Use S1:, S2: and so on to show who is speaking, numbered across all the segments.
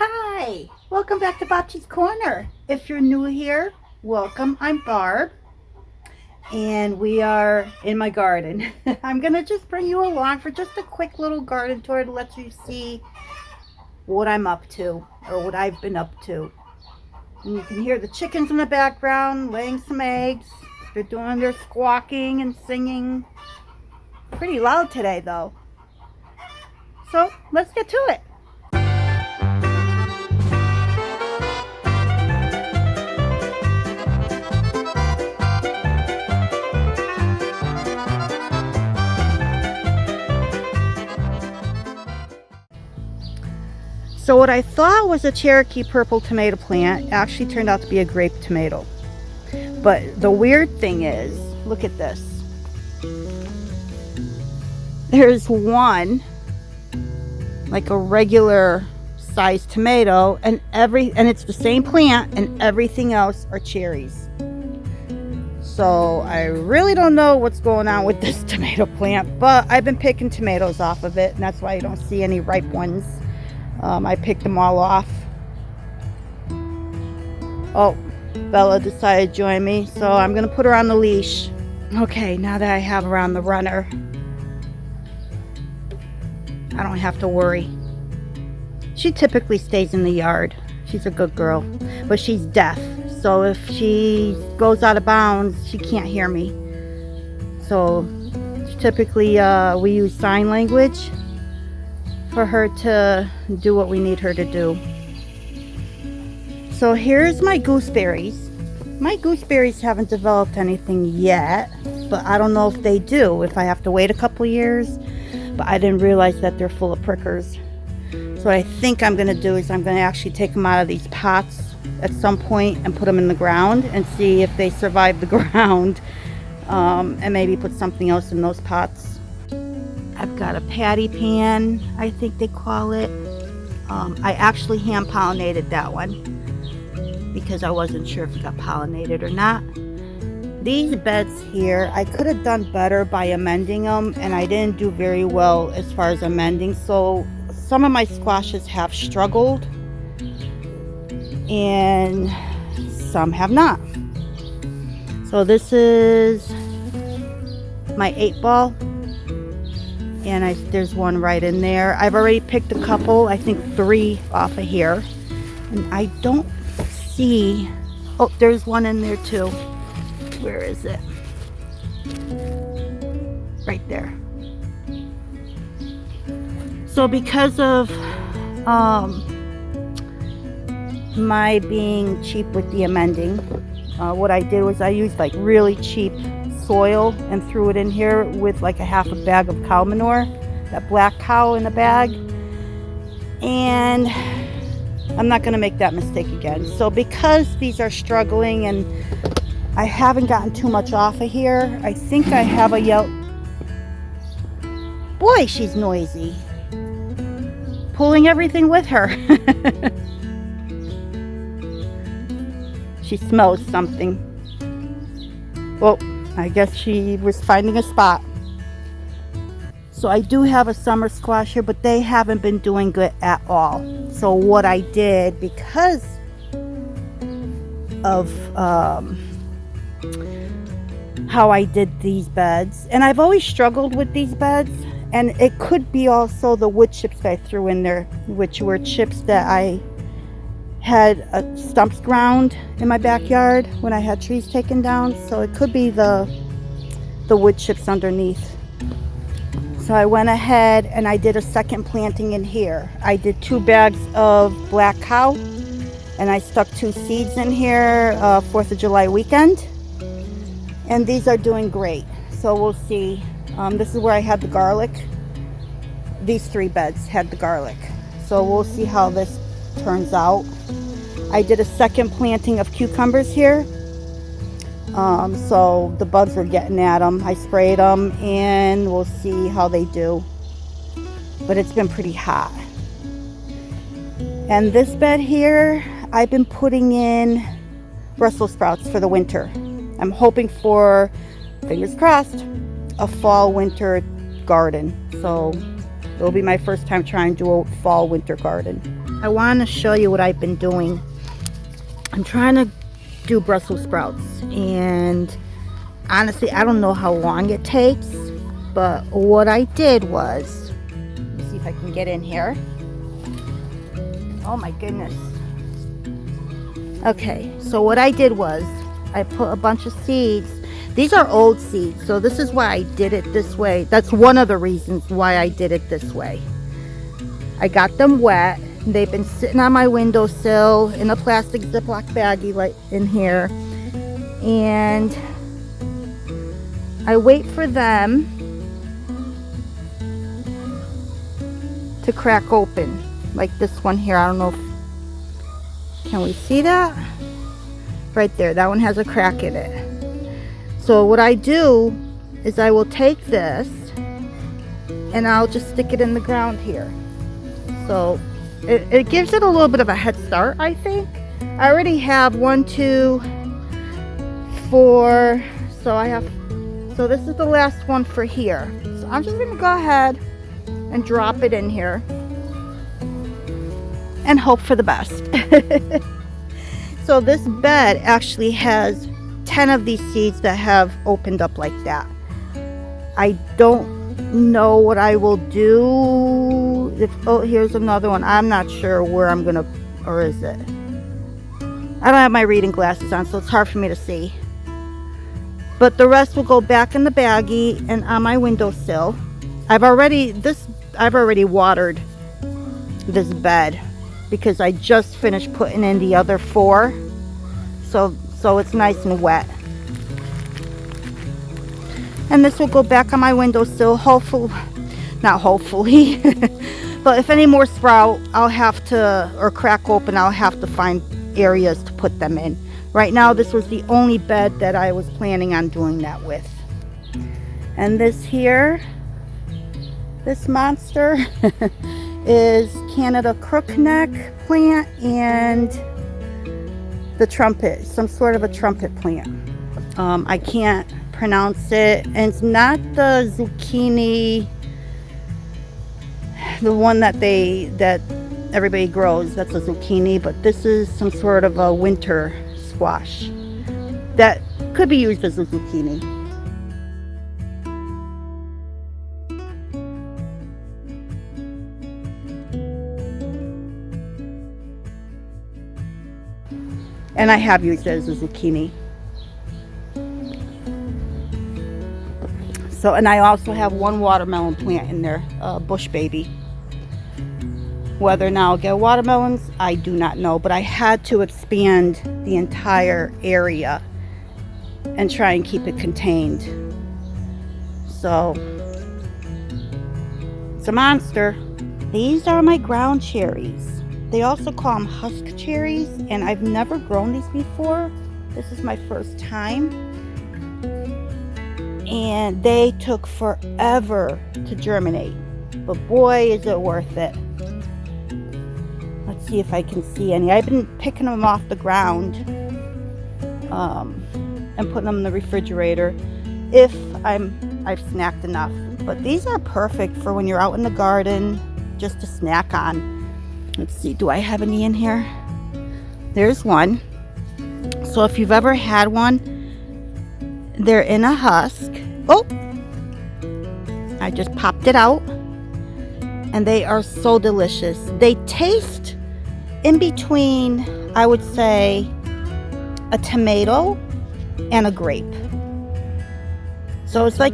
S1: Hi, welcome back to Bopchi's Corner. If you're new here, welcome. I'm Barb, and we are in my garden. I'm gonna just bring you along for just a quick little garden tour to let you see what I'm up to, or what I've been up to. And you can hear the chickens in the background laying some eggs. They're doing their squawking and singing. Pretty loud today, though. So let's get to it. So what I thought was a Cherokee purple tomato plant actually turned out to be a grape tomato. But the weird thing is, look at this. There's one, like a regular sized tomato, and it's the same plant, and everything else are cherries. So I really don't know what's going on with this tomato plant, but I've been picking tomatoes off of it, and that's why you don't see any ripe ones. I picked them all off. Oh, Bella decided to join me, so I'm gonna put her on the leash. Okay, now that I have her on the runner, I don't have to worry. She typically stays in the yard. She's a good girl, but she's deaf, so if she goes out of bounds, she can't hear me. So typically we use sign language for her to do what we need her to do. So here's my gooseberries. My gooseberries haven't developed anything yet, but I don't know if they do, if I have to wait a couple years. But I didn't realize that they're full of prickers. So what I think I'm gonna do is I'm gonna actually take them out of these pots at some point and put them in the ground and see if they survive the ground, and maybe put something else in those pots. I've got a patty pan, I think they call it. I actually hand pollinated that one because I wasn't sure if it got pollinated or not. These beds here, I could have done better by amending them, and I didn't do very well as far as amending. So some of my squashes have struggled and some have not. So this is my 8-ball. And there's one right in there. I've already picked a couple, I think 3 off of here. And I don't see, oh, there's one in there too. Where is it? Right there. So because of my being cheap with the amending, what I did was I used like really cheap soil and threw it in here with like a half a bag of cow manure, that black cow in the bag, and I'm not going to make that mistake again. So because these are struggling and I haven't gotten too much off of here, I think I have a yellow. Boy, she's noisy, pulling everything with her. She smells something. Well, I guess she was finding a spot. So I do have a summer squash here, but they haven't been doing good at all. So what I did, because of how I did these beds, and I've always struggled with these beds, and it could be also the wood chips that I threw in there, which were chips that I had stumps ground in my backyard when I had trees taken down. So it could be the wood chips underneath. So I went ahead and I did a second planting in here. I did 2 bags of black cow, and I stuck 2 seeds in here 4th of July weekend, and these are doing great. So we'll see. This is where I had the garlic. These 3 beds had the garlic, so we'll see how this turns out. I did a second planting of cucumbers here, so the bugs are getting at them. I sprayed them, and we'll see how they do, but it's been pretty hot. And this bed here, I've been putting in Brussels sprouts for the winter. I'm hoping for, fingers crossed, a fall winter garden. So it'll be my first time trying to do a fall winter garden. I want to show you what I've been doing. I'm trying to do Brussels sprouts, and honestly, I don't know how long it takes, but what I did was, let me see if I can get in here. Oh my goodness. Okay, so what I did was I put a bunch of seeds. These are old seeds, so this is why I did it this way. That's one of the reasons why I did it this way. I got them wet. They've been sitting on my windowsill in a plastic Ziploc baggie right in here. And I wait for them to crack open. Like this one here. I don't know if, can we see that? Right there. That one has a crack in it. So what I do is I will take this and I'll just stick it in the ground here. So it gives it a little bit of a head start, I think. I already have 1, 2, 4. So this is the last one for here. So I'm just going to go ahead and drop it in here and hope for the best. So this bed actually has 10 of these seeds that have opened up like that. I don't know what I will do if, oh, here's another one. I'm not sure where I'm gonna, or is it? I don't have my reading glasses on, so it's hard for me to see. But the rest will go back in the baggie and on my windowsill. I've already watered this bed because I just finished putting in the other 4. So it's nice and wet. And this will go back on my windowsill, not hopefully, but if any more sprout, I'll have to, or crack open, I'll have to find areas to put them in. Right now, this was the only bed that I was planning on doing that with. And this here, this monster is Canada crookneck plant and the trumpet, some sort of a trumpet plant. I can't pronounce it, and it's not the zucchini, the one that everybody grows. That's a zucchini, but this is some sort of a winter squash that could be used as a zucchini. And I have used it as a zucchini. So, and I also have 1 watermelon plant in there, bush baby. Whether now I'll get watermelons, I do not know. But I had to expand the entire area and try and keep it contained. So, it's a monster. These are my ground cherries. They also call them husk cherries, and I've never grown these before. This is my first time. And they took forever to germinate, but boy is it worth it. Let's see if I can see any. I've been picking them off the ground and putting them in the refrigerator if I've snacked enough. But these are perfect for when you're out in the garden just to snack on. Let's see, do I have any in here? There's one. So if you've ever had one, they're in a husk. Oh, I just popped it out. And they are so delicious. They taste in between, I would say, a tomato and a grape. So it's like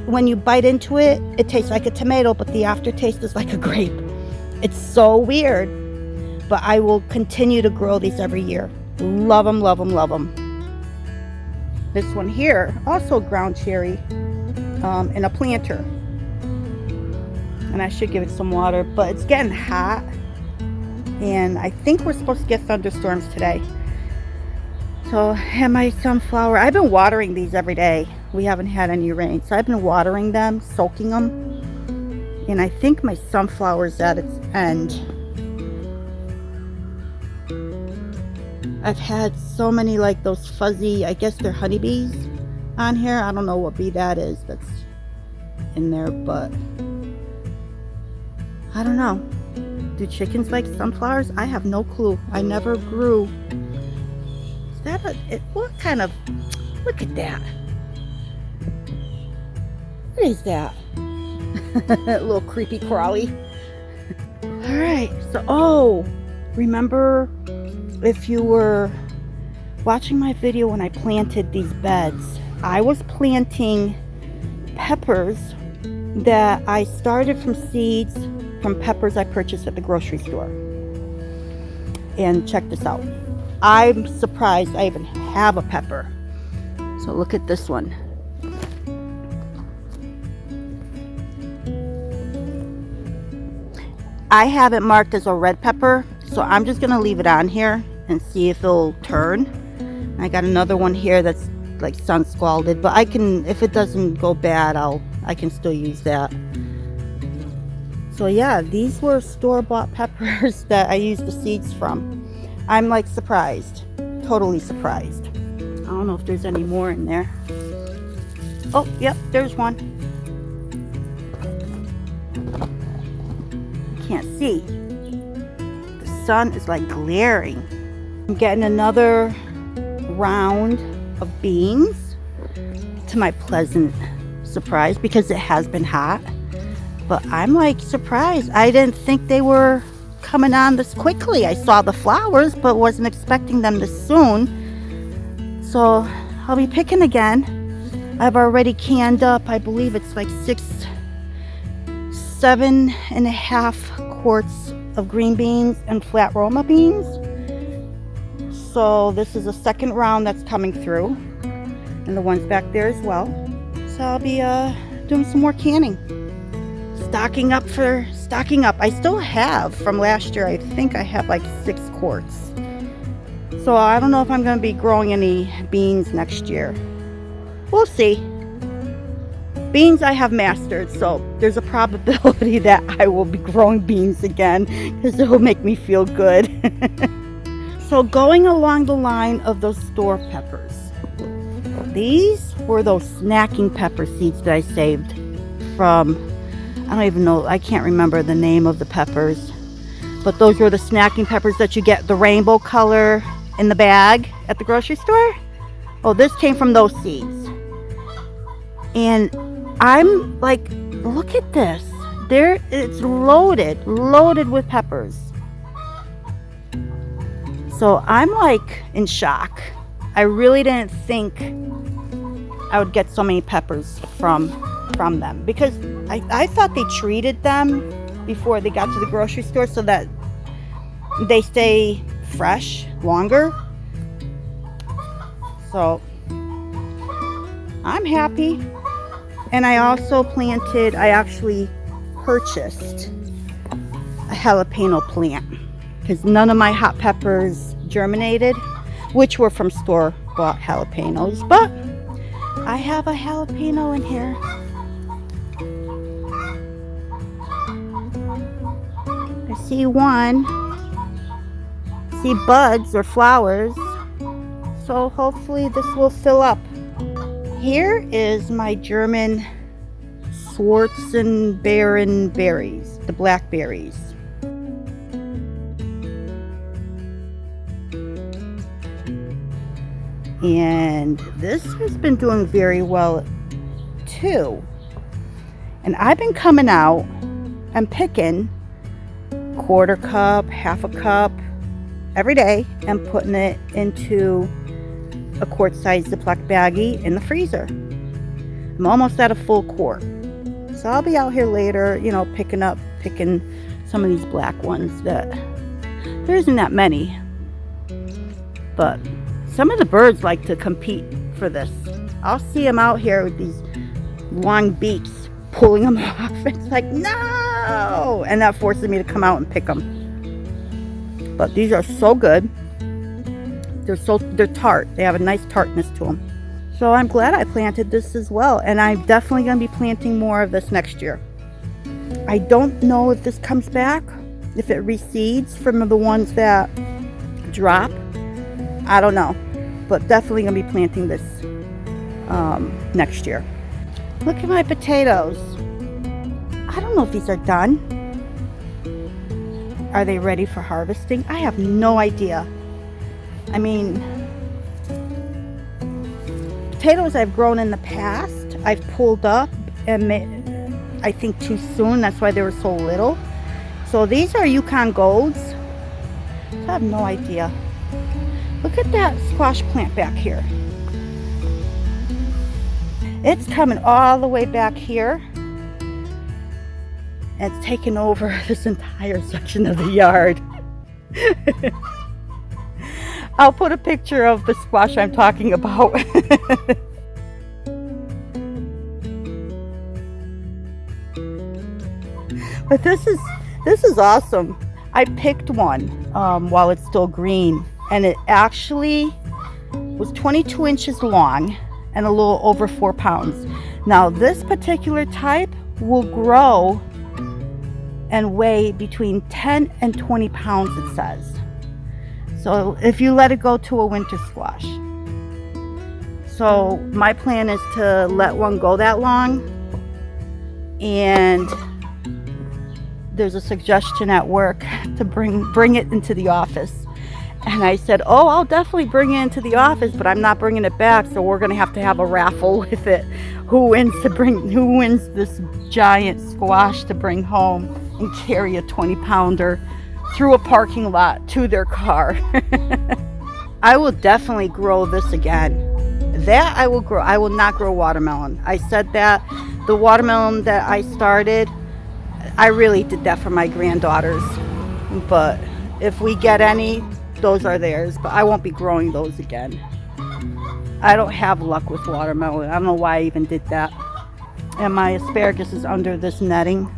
S1: when you bite into it, it tastes like a tomato, but the aftertaste is like a grape. It's so weird, but I will continue to grow these every year. Love them, love them, love them. This one here, also ground cherry, in a planter. And I should give it some water, but it's getting hot. And I think we're supposed to get thunderstorms today. So, and my sunflower, I've been watering these every day. We haven't had any rain, so I've been watering them, soaking them. And I think my sunflower's at its end. I've had so many like those fuzzy, I guess they're honeybees on here. I don't know what bee that is that's in there, but I don't know. Do chickens like sunflowers? I have no clue. I never grew. Is that what kind of, look at that. What is that? A little creepy crawly. All right, so, oh, remember if you were watching my video when I planted these beds, I was planting peppers that I started from seeds from peppers I purchased at the grocery store. And check this out. I'm surprised I even have a pepper. So look at this one. I have it marked as a red pepper, so I'm just gonna leave it on here and see if it'll turn. I got another one here that's like sun scalded, but I can, if it doesn't go bad, I can still use that. So yeah, these were store-bought peppers that I used the seeds from. I'm like surprised, totally surprised. I don't know if there's any more in there. Oh, yep, there's one. Can't see. The sun is like glaring. I'm getting another round of beans, to my pleasant surprise, because it has been hot. But I'm like surprised. I didn't think they were coming on this quickly. I saw the flowers, but wasn't expecting them this soon. So I'll be picking again. I've already canned up, I believe it's like 7.5 quarts of green beans and flat Roma beans. So this is a second round that's coming through, and the ones back there as well. So I'll be doing some more canning. Stocking up. I still have from last year, I think I have like 6 quarts. So I don't know if I'm going to be growing any beans next year. We'll see. Beans I have mastered, so there's a probability that I will be growing beans again, because it will make me feel good. So going along the line of those store peppers, these were those snacking pepper seeds that I saved from, I don't even know, I can't remember the name of the peppers, but those were the snacking peppers that you get the rainbow color in the bag at the grocery store. Oh, this came from those seeds. And I'm like, look at this. There, it's loaded with peppers. So I'm like in shock. I really didn't think I would get so many peppers from them, because I thought they treated them before they got to the grocery store so that they stay fresh longer. So I'm happy. And I also planted, I actually purchased a jalapeno plant, because none of my hot peppers germinated, which were from store-bought jalapenos, but I have a jalapeno in here. I see one. See buds or flowers. So hopefully this will fill up. Here is my German Schwarzenbeeren berries, the blackberries. And this has been doing very well too. And I've been coming out and picking 1/4 cup, 1/2 cup every day and putting it into a quart size Ziploc baggie in the freezer. I'm almost at a full quart. So I'll be out here later, you know, picking some of these black ones that there isn't that many. But some of the birds like to compete for this. I'll see them out here with these long beaks pulling them off. It's like, no! And that forces me to come out and pick them. But these are so good. They're tart. They have a nice tartness to them. So I'm glad I planted this as well. And I'm definitely going to be planting more of this next year. I don't know if this comes back, if it reseeds from the ones that drop. I don't know. But definitely going to be planting this next year. Look at my potatoes. I don't know if these are done. Are they ready for harvesting? I have no idea. I mean, potatoes I've grown in the past, I've pulled up and I think too soon. That's why they were so little. So these are Yukon Golds. I have no idea. Look at that squash plant back here. It's coming all the way back here. It's taken over this entire section of the yard. I'll put a picture of the squash I'm talking about. But this is awesome. I picked one while it's still green, and it actually was 22 inches long and a little over 4 pounds. Now this particular type will grow and weigh between 10 and 20 pounds, it says. So if you let it go to a winter squash. So my plan is to let one go that long, and there's a suggestion at work to bring it into the office. And I said, oh, I'll definitely bring it into the office, but I'm not bringing it back, so we're gonna have to have a raffle with it. Who wins this giant squash to bring home and carry a 20-pounder through a parking lot to their car. I will definitely grow this again. That I will grow. I will not grow watermelon. I said that. The watermelon that I started, I really did that for my granddaughters. But if we get any, those are theirs. But I won't be growing those again. I don't have luck with watermelon. I don't know why I even did that. And my asparagus is under this netting.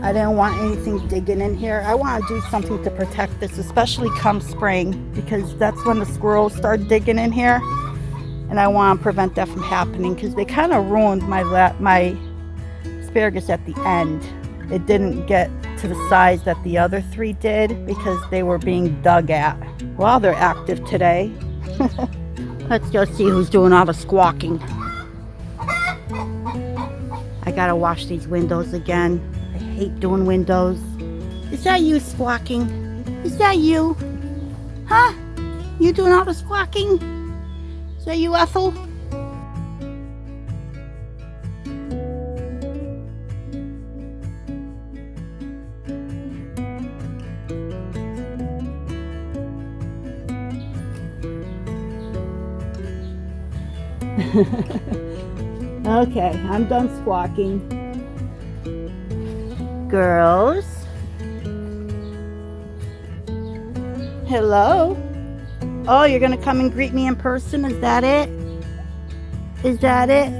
S1: I didn't want anything digging in here. I want to do something to protect this, especially come spring, because that's when the squirrels start digging in here. And I want to prevent that from happening, because they kind of ruined my asparagus at the end. It didn't get to the size that the other 3 did because they were being dug at. Well, they're active today. Let's go see who's doing all the squawking. I gotta wash these windows again. I hate doing windows. Is that you squawking? Is that you? Huh? You doing all the squawking? Is that you, Ethel? Okay, I'm done squawking. Girls? Hello? Oh, you're gonna come and greet me in person? Is that it? Is that it?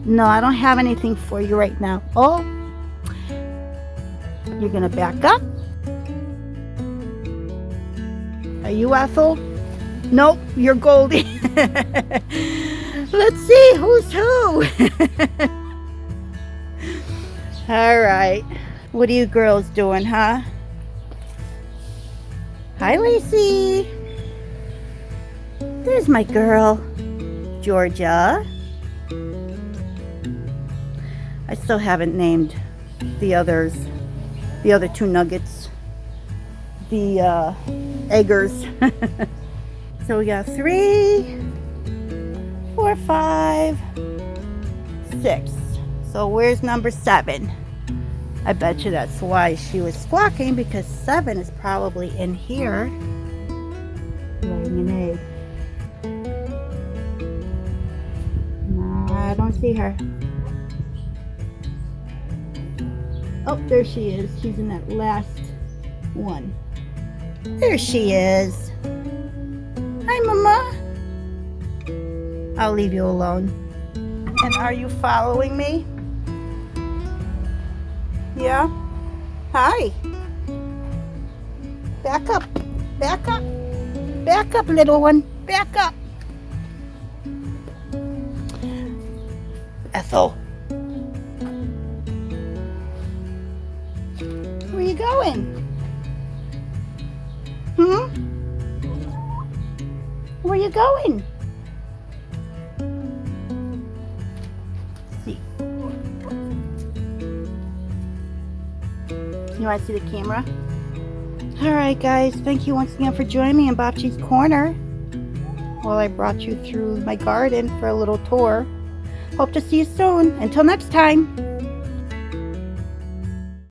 S1: No, I don't have anything for you right now. Oh, you're gonna back up? Are you Ethel? Nope, you're Goldie. Let's see who's who. All right. What are you girls doing, huh? Hi, Lacey. There's my girl, Georgia. I still haven't named the others, the other 2 nuggets, the eggers. So we got 3, 4, 5, 6. So where's number 7? I bet you that's why she was squawking, because 7 is probably in here laying an egg. No, I don't see her. Oh, there she is. She's in that last one. There she is. Hi, Mama. I'll leave you alone. And are you following me? Yeah? Hi. Back up. Back up. Back up, little one. Back up. Ethel. Where you going? Where you going? Let's see. You want to see the camera? Alright guys, thank you once again for joining me in Bopchi's Corner. Well, I brought you through my garden for a little tour. Hope to see you soon. Until next time.